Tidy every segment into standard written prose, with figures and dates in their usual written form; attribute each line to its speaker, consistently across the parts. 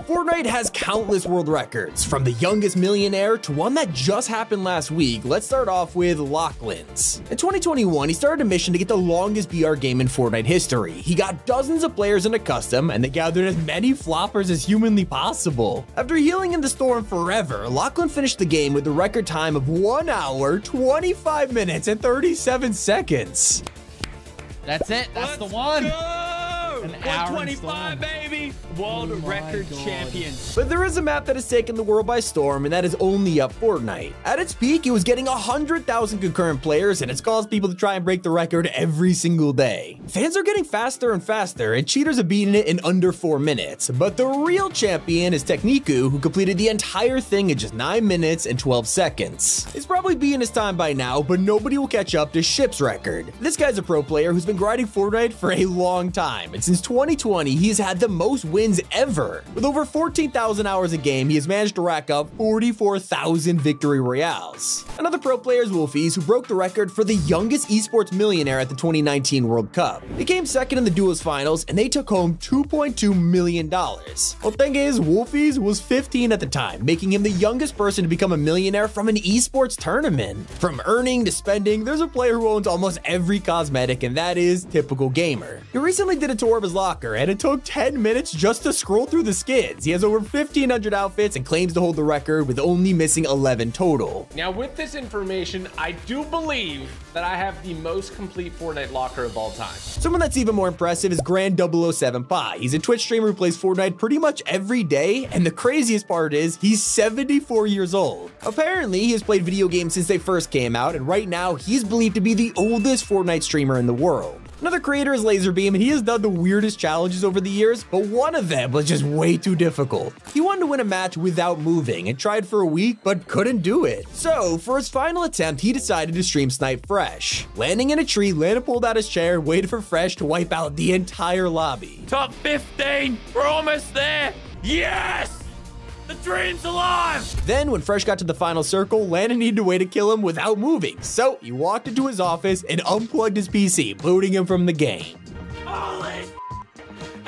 Speaker 1: Fortnite has countless world records, from the youngest millionaire to one that just happened last week. Let's start off with Lachlan's. In 2021, he started a mission to get the longest BR game in Fortnite history. He got dozens of players in a custom, and they gathered as many floppers as humanly possible. After healing in the storm forever, Lachlan finished the game with a record time of 1 hour, 25 minutes, and 37 seconds.
Speaker 2: That's it. That's the one.
Speaker 3: Go!
Speaker 2: An hour
Speaker 3: 125, baby. World record champion.
Speaker 1: But there is a map that has taken the world by storm, and that is Only Up Fortnite. At its peak, it was getting 100,000 concurrent players, and it's caused people to try and break the record every single day. Fans are getting faster and faster, and cheaters have beaten it in under 4 minutes. But the real champion is Techniku, who completed the entire thing in just 9 minutes and 12 seconds. He's probably beaten his time by now, but nobody will catch up to Ship's record. This guy's a pro player who's been grinding Fortnite for a long time, and since 2020, he's had the most wins ever. With over 14,000 hours a game, he has managed to rack up 44,000 victory royales. Another pro player is Wolfies, who broke the record for the youngest esports millionaire at the 2019 World Cup. He came second in the duels finals, and they took home $2.2 million. Well, thing is, Wolfies was 15 at the time, making him the youngest person to become a millionaire from an esports tournament. From earning to spending, there's a player who owns almost every cosmetic, and that is Typical Gamer. He recently did a tour of his locker, and it took 10 minutes just to scroll through the skins. He has over 1,500 outfits and claims to hold the record with only missing 11 total.
Speaker 3: Now, with this information, I do believe that I have the most complete Fortnite locker of all time.
Speaker 1: Someone that's even more impressive is Grand 007 Pi. He's a Twitch streamer who plays Fortnite pretty much every day, and the craziest part is he's 74 years old. Apparently, he has played video games since they first came out, and right now, he's believed to be the oldest Fortnite streamer in the world. Another creator is Laserbeam, and he has done the weirdest challenges over the years, but one of them was just way too difficult. He wanted to win a match without moving and tried for a week, but couldn't do it. So, for his final attempt, he decided to stream snipe Fresh. Landing in a tree, Lana pulled out his chair and waited for Fresh to wipe out the entire lobby.
Speaker 3: Top 15. We're almost there. Yes! The dream's alive!
Speaker 1: Then, when Fresh got to the final circle, Lana needed a way to kill him without moving, so he walked into his office and unplugged his PC, booting him from the game.
Speaker 3: Holy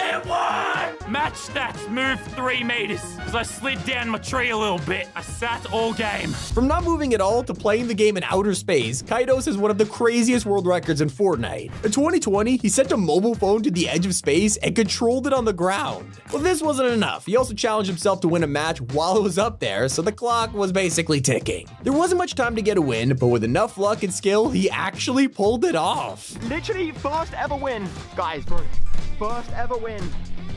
Speaker 3: it worked! Match stats moved 3 meters because I slid down my tree a little bit. I sat all game.
Speaker 1: From not moving at all to playing the game in outer space, Kaidos has one of the craziest world records in Fortnite. In 2020, he sent a mobile phone to the edge of space and controlled it on the ground. Well, this wasn't enough. He also challenged himself to win a match while it was up there, so the clock was basically ticking. There wasn't much time to get a win, but with enough luck and skill, he actually pulled it off.
Speaker 4: Literally first ever win, guys, bro. First ever win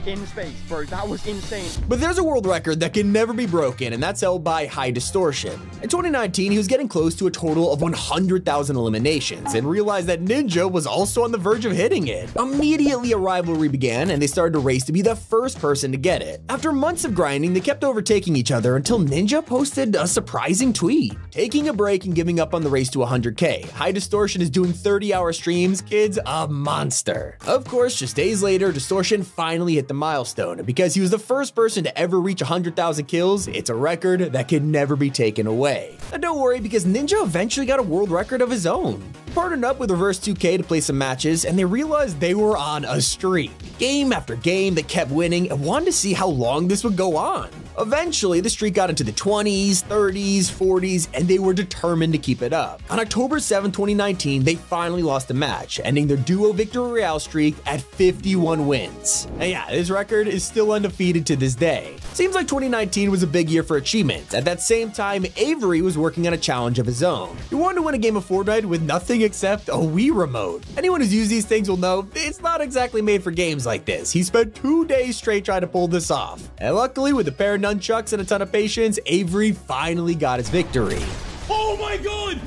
Speaker 4: in space, bro. That was insane.
Speaker 1: But there's a world record that can never be broken, and that's held by High Distortion. In 2019, he was getting close to a total of 100,000 eliminations and realized that Ninja was also on the verge of hitting it. Immediately, a rivalry began, and they started a race to be the first person to get it. After months of grinding, they kept overtaking each other until Ninja posted a surprising tweet. Taking a break and giving up on the race to 100K. High Distortion is doing 30-hour streams. Kid's a monster. Of course, just days later, Distortion finally hit the milestone, and because he was the first person to ever reach 100,000 kills, it's a record that can never be taken away. And don't worry, because Ninja eventually got a world record of his own. He partnered up with Reverse 2K to play some matches, and they realized they were on a streak. Game after game, they kept winning and wanted to see how long this would go on. Eventually, the streak got into the 20s, 30s, 40s, and they were determined to keep it up. On October 7, 2019, they finally lost a match, ending their duo victory royale streak at 51 wins. And yeah, this record is still undefeated to this day. Seems like 2019 was a big year for achievements. At that same time, Avery was working on a challenge of his own. He wanted to win a game of Fortnite with nothing except a Wii remote. Anyone who's used these things will know it's not exactly made for games like this. He spent 2 days straight trying to pull this off. And luckily, with a pair of nunchucks and a ton of patience, Avery finally got his victory.
Speaker 3: Oh my god!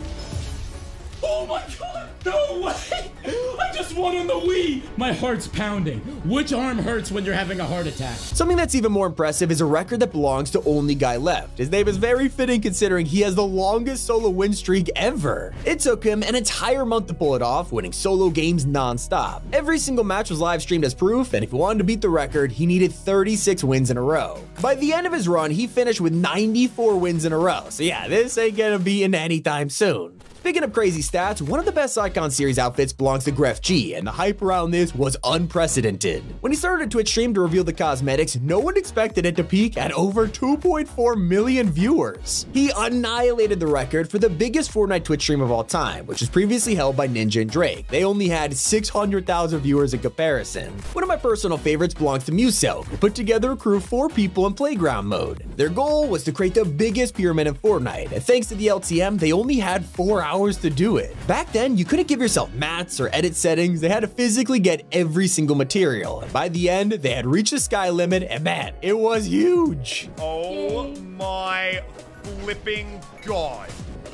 Speaker 3: Oh my god! No way! I just won on the Wii!
Speaker 5: My heart's pounding. Which arm hurts when you're having a heart attack?
Speaker 1: Something that's even more impressive is a record that belongs to Only Guy Left. His name is very fitting considering he has the longest solo win streak ever. It took him an entire month to pull it off, winning solo games non-stop. Every single match was live streamed as proof, and if he wanted to beat the record, he needed 36 wins in a row. By the end of his run, he finished with 94 wins in a row. So yeah, this ain't gonna be in anytime soon. Speaking of crazy stats, one of the best Icon series outfits belongs to Gref G, and the hype around this was unprecedented. When he started a Twitch stream to reveal the cosmetics, no one expected it to peak at over 2.4 million viewers. He annihilated the record for the biggest Fortnite Twitch stream of all time, which was previously held by Ninja and Drake. They only had 600,000 viewers in comparison. One of my personal favorites belongs to Musel, who put together a crew of 4 people in playground mode. Their goal was to create the biggest pyramid in Fortnite, and thanks to the LTM, they only had 4 hours to do it. Back then, you couldn't give yourself mats or edit settings. They had to physically get every single material, and by the end, they had reached the sky limit, and man, it was huge.
Speaker 6: Oh my flipping god.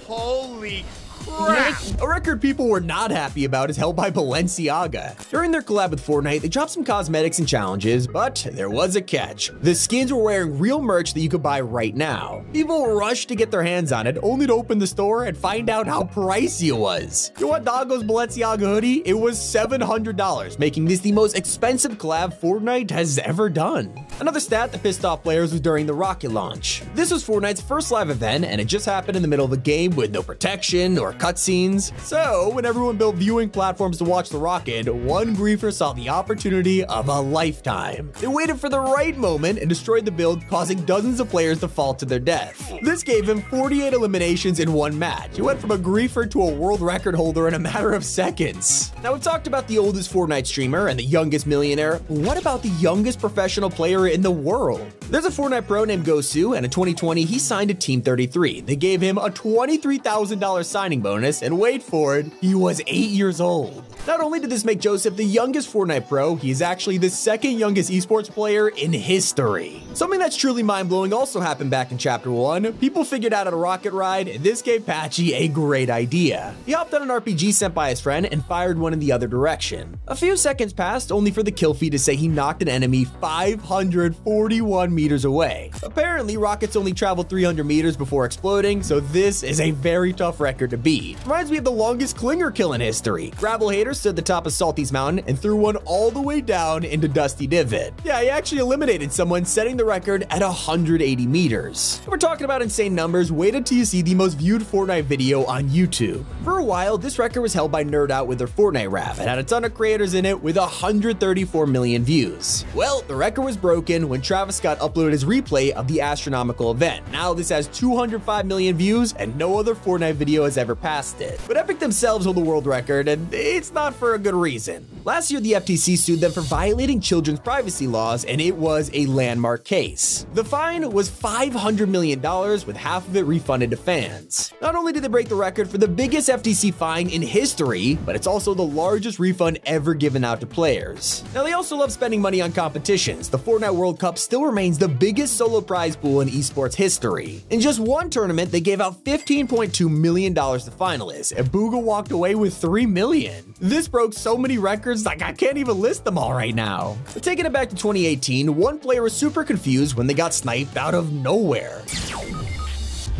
Speaker 6: Holy crap.
Speaker 1: A record people were not happy about is held by Balenciaga. During their collab with Fortnite, they dropped some cosmetics and challenges, but there was a catch. The skins were wearing real merch that you could buy right now. People rushed to get their hands on it, only to open the store and find out how pricey it was. You want Doggo's Balenciaga hoodie? It was $700, making this the most expensive collab Fortnite has ever done. Another stat that pissed off players was during the rocket launch. This was Fortnite's first live event, and it just happened in the middle of a game with no protection or cutscenes. So when everyone built viewing platforms to watch the rocket, one griefer saw the opportunity of a lifetime. They waited for the right moment and destroyed the build, causing dozens of players to fall to their death. This gave him 48 eliminations in one match. He went from a griefer to a world record holder in a matter of seconds. Now, we talked about the oldest Fortnite streamer and the youngest millionaire. What about the youngest professional player in the world? There's a Fortnite pro named Gosu, and in 2020, he signed to Team 33. They gave him a $23,000 signing bonus, and wait for it, he was 8 years old. Not only did this make Joseph the youngest Fortnite pro, he is actually the second youngest esports player in history. Something that's truly mind-blowing also happened back in Chapter 1. People figured out how to rocket ride, and this gave Patchy a great idea. He hopped on an RPG sent by his friend and fired one in the other direction. A few seconds passed, only for the kill feed to say he knocked an enemy 541 meters away. Apparently, rockets only travel 300 meters before exploding, so this is a very tough record to beat. Reminds me of the longest Klinger kill in history. Gravel Hater stood at the top of Salty's Mountain and threw one all the way down into Dusty Divot. Yeah, he actually eliminated someone, setting the record at 180 meters. If we're talking about insane numbers, wait until you see the most viewed Fortnite video on YouTube. For a while, this record was held by Nerd Out with their Fortnite rap. It had a ton of creators in it with 134 million views. Well, the record was broken when Travis Scott uploaded his replay of the astronomical event. Now this has 205 million views, and no other Fortnite video has ever passed it. But Epic themselves hold the world record, and it's not for a good reason. Last year, the FTC sued them for violating children's privacy laws, and it was a landmark case. The fine was $500 million, with half of it refunded to fans. Not only did they break the record for the biggest FTC fine in history, but it's also the largest refund ever given out to players. Now, they also love spending money on competitions. The Fortnite World Cup still remains the biggest solo prize pool in esports history. In just one tournament, they gave out $15.2 million to finalists, and Booga walked away with $3 million. This broke so many records, like I can't even list them all right now. But taking it back to 2018, one player was super confused when they got sniped out of nowhere.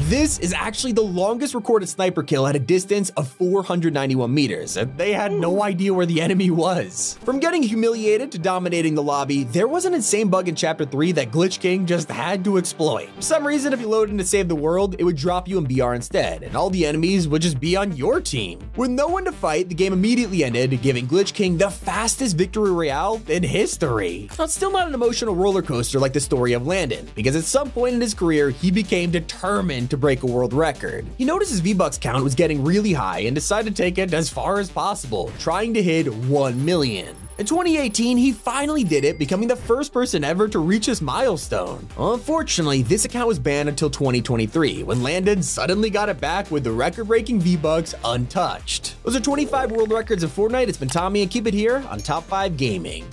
Speaker 1: This is actually the longest recorded sniper kill at a distance of 491 meters, and they had no idea where the enemy was. From getting humiliated to dominating the lobby, there was an insane bug in Chapter 3 that Glitch King just had to exploit. For some reason, if you loaded in to save the world, it would drop you in BR instead, and all the enemies would just be on your team. With no one to fight, the game immediately ended, giving Glitch King the fastest victory royale in history. Now, it's still not an emotional roller coaster like the story of Landon, because at some point in his career, he became determined to break a world record. He noticed his V-Bucks count was getting really high and decided to take it as far as possible, trying to hit 1 million. In 2018, he finally did it, becoming the first person ever to reach this milestone. Unfortunately, this account was banned until 2023, when Landon suddenly got it back with the record-breaking V-Bucks untouched. Those are 25 world records in Fortnite. It's been Tommy, and keep it here on Top 5 Gaming.